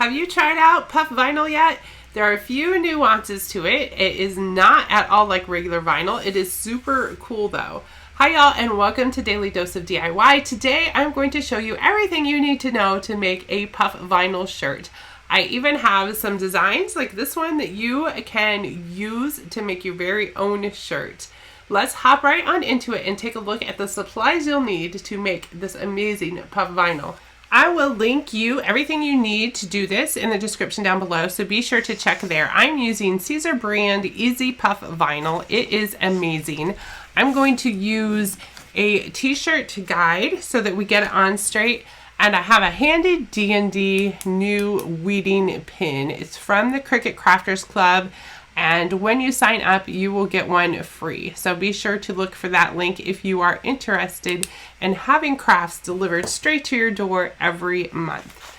Have you tried out puff vinyl yet? There are a few nuances to it. It is not at all like regular vinyl. It is super cool though. Hi y'all, and welcome to Daily Dose of DIY. Today I'm going to show you everything you need to know to make a puff vinyl shirt. I even have some designs like this one that you can use to make your very own shirt. Let's hop right on into it and take a look at the supplies you'll need to make this amazing puff vinyl. I will link you everything you need to do this in the description down below, so be sure to check there. I'm using Caesar brand Easy Puff Vinyl. It is amazing. I'm going to use a t-shirt guide so that we get it on straight, and I have a handy D&D new weeding pin. It's from the Cricut Crafters Club, and when you sign up you will get one free, so be sure to look for that link if you are interested in having crafts delivered straight to your door every month.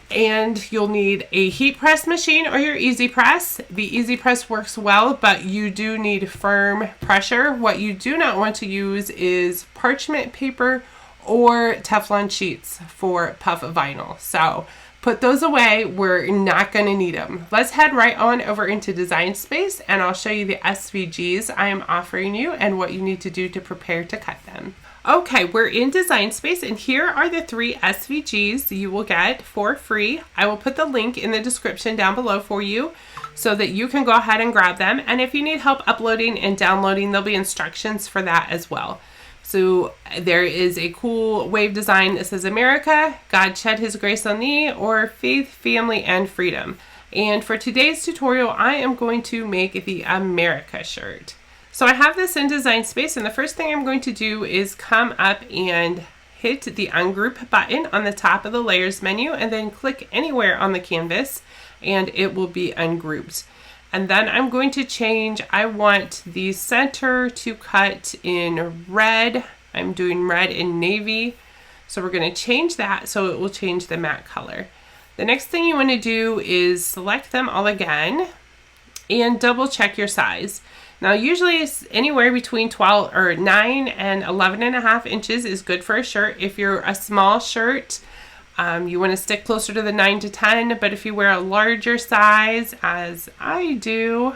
And you'll need a heat press machine or your easy press. The easy press works well, but you do need firm pressure. What you do not want to use is parchment paper or Teflon sheets for puff vinyl, so put those away. We're not going to need them. Let's head right on over into Design Space and I'll show you the SVGs I am offering you and what you need to do to prepare to cut them. Okay, we're in Design Space and here are the 3 SVGs you will get for free. I will put the link in the description down below for you so that you can go ahead and grab them. And if you need help uploading and downloading, there'll be instructions for that as well. So there is a cool wave design that says America, God shed his grace on thee, or faith, family, and freedom. And for today's tutorial, I am going to make the America shirt. So I have this in Design Space, and the first thing I'm going to do is come up and hit the ungroup button on the top of the layers menu, and then click anywhere on the canvas and it will be ungrouped. And then I'm going to change, I want the center to cut in red. I'm doing red and navy. So we're going to change that so it will change the matte color. The next thing you want to do is select them all again and double check your size. Now usually it's anywhere between 12 or 9 and 11.5 inches is good for a shirt. If you're a small shirt, you want to stick closer to the 9 to 10, but if you wear a larger size, as I do,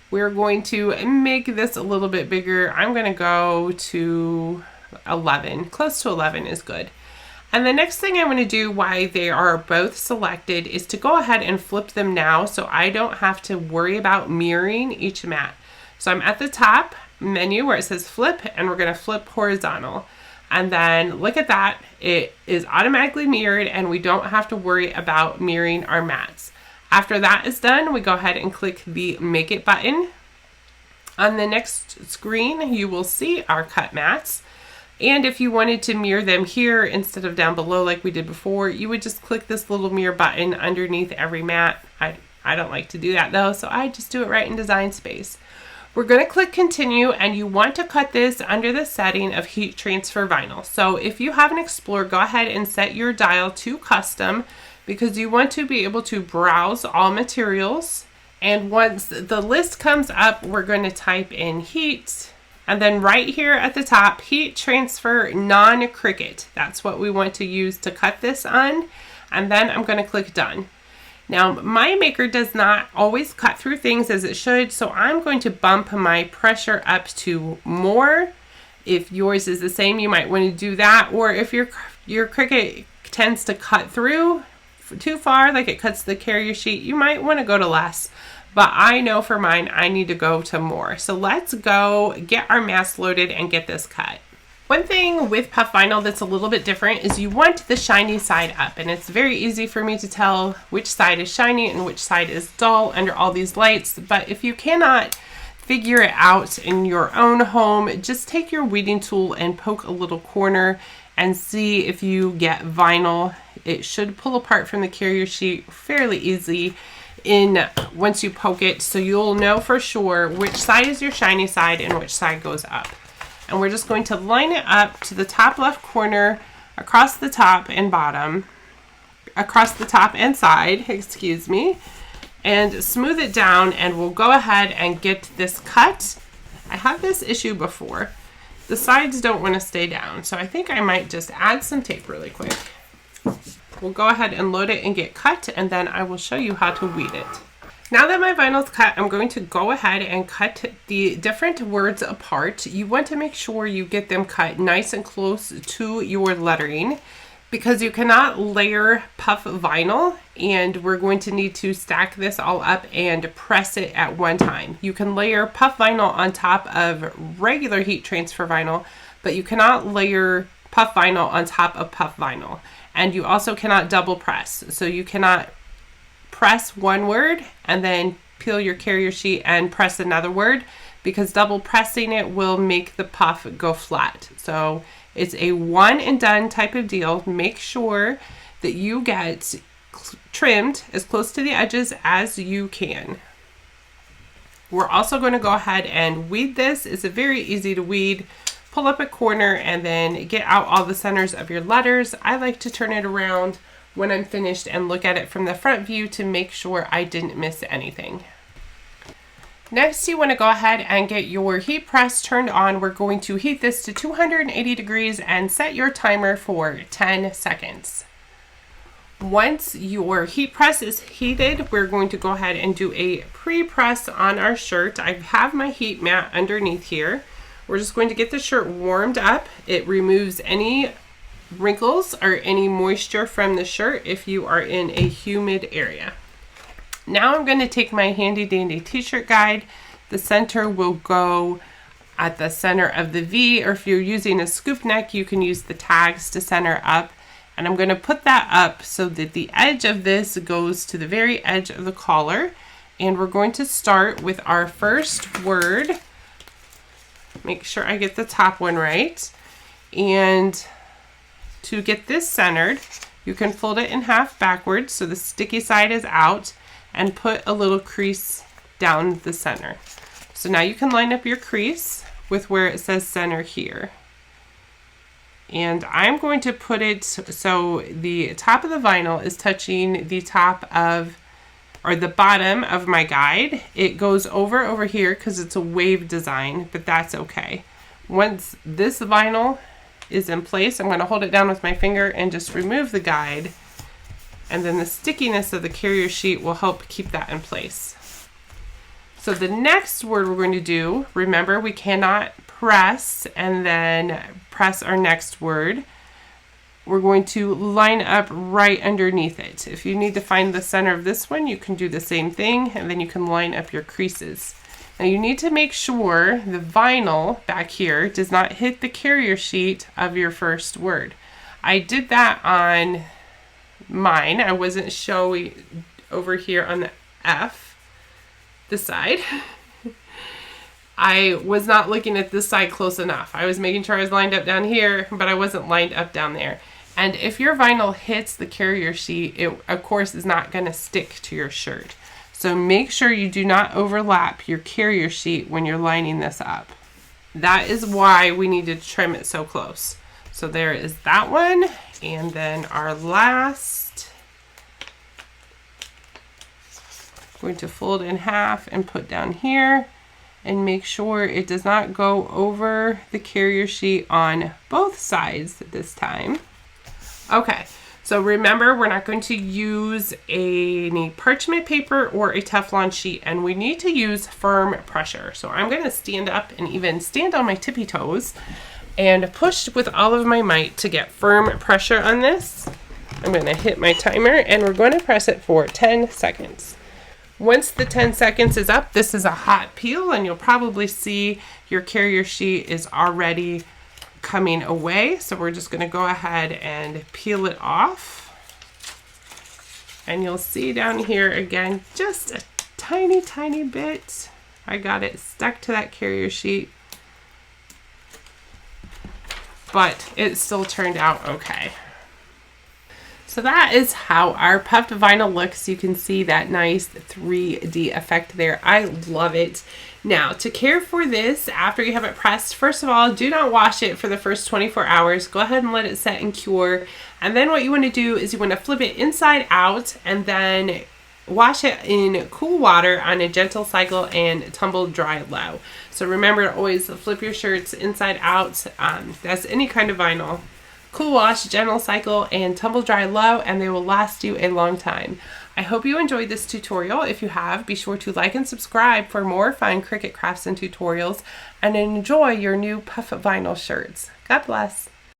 we're going to make this a little bit bigger. I'm going to go to 11. Close to 11 is good. And the next thing I'm going to do while they are both selected is to go ahead and flip them now so I don't have to worry about mirroring each mat. So I'm at the top menu where it says flip, and we're going to flip horizontal. And then look at that, it is automatically mirrored and we don't have to worry about mirroring our mats. After that is done, we go ahead and click the Make It button. On the next screen, you will see our cut mats. And if you wanted to mirror them here instead of down below like we did before, you would just click this little mirror button underneath every mat. I don't like to do that though, so I just do it right in Design Space. We're going to click continue, and you want to cut this under the setting of heat transfer vinyl. So if you have an Explorer, go ahead and set your dial to custom because you want to be able to browse all materials. And once the list comes up, we're going to type in heat, and then right here at the top, heat transfer non-Cricut. That's what we want to use to cut this on. And then I'm going to click done. Now, my maker does not always cut through things as it should, so I'm going to bump my pressure up to more. If yours is the same, you might want to do that. Or if your Cricut tends to cut through too far, like it cuts the carrier sheet, you might want to go to less. But I know for mine, I need to go to more. So let's go get our mask loaded and get this cut. One thing with puff vinyl that's a little bit different is you want the shiny side up, and it's very easy for me to tell which side is shiny and which side is dull under all these lights. But if you cannot figure it out in your own home, just take your weeding tool and poke a little corner and see if you get vinyl. It should pull apart from the carrier sheet fairly easy once you poke it, so you'll know for sure which side is your shiny side and which side goes up. And we're just going to line it up to the top left corner, across the top and bottom, across the top and side, excuse me, and smooth it down, and we'll go ahead and get this cut. I had this issue before. The sides don't want to stay down, so I think I might just add some tape really quick. we'll go ahead and load it and get cut, and then I will show you how to weed it. Now that my vinyl's cut, I'm going to go ahead and cut the different words apart. You want to make sure you get them cut nice and close to your lettering, because you cannot layer puff vinyl, and we're going to need to stack this all up and press it at one time. You can layer puff vinyl on top of regular heat transfer vinyl, but you cannot layer puff vinyl on top of puff vinyl. And you also cannot double press. So you cannot press one word and then peel your carrier sheet and press another word, because double pressing it will make the puff go flat. So it's a one and done type of deal. Make sure that you get trimmed as close to the edges as you can. We're also going to go ahead and weed this. It's a very easy to weed. Pull up a corner and then get out all the centers of your letters. I like to turn it around when I'm finished and look at it from the front view to make sure I didn't miss anything. Next, you want to go ahead and get your heat press turned on. We're going to heat this to 280 degrees and set your timer for 10 seconds. Once your heat press is heated, we're going to go ahead and do a pre-press on our shirt. I have my heat mat underneath here. We're just going to get the shirt warmed up. It removes any wrinkles or any moisture from the shirt if you are in a humid area. Now I'm going to take my handy dandy t-shirt guide. The center will go at the center of the V, or if you're using a scoop neck, you can use the tags to center up. And I'm going to put that up so that the edge of this goes to the very edge of the collar. And we're going to start with our first word. Make sure I get the top one right. And to get this centered, you can fold it in half backwards so the sticky side is out, and put a little crease down the center. So now you can line up your crease with where it says center here. And I'm going to put it so the top of the vinyl is touching the top of, or the bottom of my guide. It goes over here because it's a wave design, but that's okay. Once this vinyl is in place, I'm going to hold it down with my finger and just remove the guide. And then the stickiness of the carrier sheet will help keep that in place. So the next word we're going to do, remember we cannot press and then press our next word. We're going to line up right underneath it. If you need to find the center of this one, you can do the same thing, and then you can line up your creases. Now you need to make sure the vinyl back here does not hit the carrier sheet of your first word. I did that on mine. I wasn't showing over here on the F, this side. I was not looking at this side close enough. I was making sure I was lined up down here, but I wasn't lined up down there. And if your vinyl hits the carrier sheet, it of course is not going to stick to your shirt. So make sure you do not overlap your carrier sheet when you're lining this up. That is why we need to trim it so close. So there is that one. And then our last, I'm going to fold in half and put down here, and make sure it does not go over the carrier sheet on both sides this time. Okay, so remember, we're not going to use any parchment paper or a Teflon sheet, and we need to use firm pressure. So I'm going to stand up and even stand on my tippy toes and push with all of my might to get firm pressure on this. I'm going to hit my timer, and we're going to press it for 10 seconds. Once the 10 seconds is up, this is a hot peel, and you'll probably see your carrier sheet is already coming away. So we're just going to go ahead and peel it off. And you'll see down here again, just a tiny, tiny bit. I got it stuck to that carrier sheet, but it still turned out okay. So that is how our puffed vinyl looks. You can see that nice 3D effect there. I love it. Now, to care for this after you have it pressed, first of all, do not wash it for the first 24 hours. Go ahead and let it set and cure. And then what you want to do is you want to flip it inside out and then wash it in cool water on a gentle cycle and tumble dry low. So remember to always flip your shirts inside out. That's any kind of vinyl. cool wash, gentle cycle, and tumble dry low, and they will last you a long time. I hope you enjoyed this tutorial. If you have, be sure to like and subscribe for more fun Cricut crafts and tutorials, and enjoy your new puff vinyl shirts. God bless.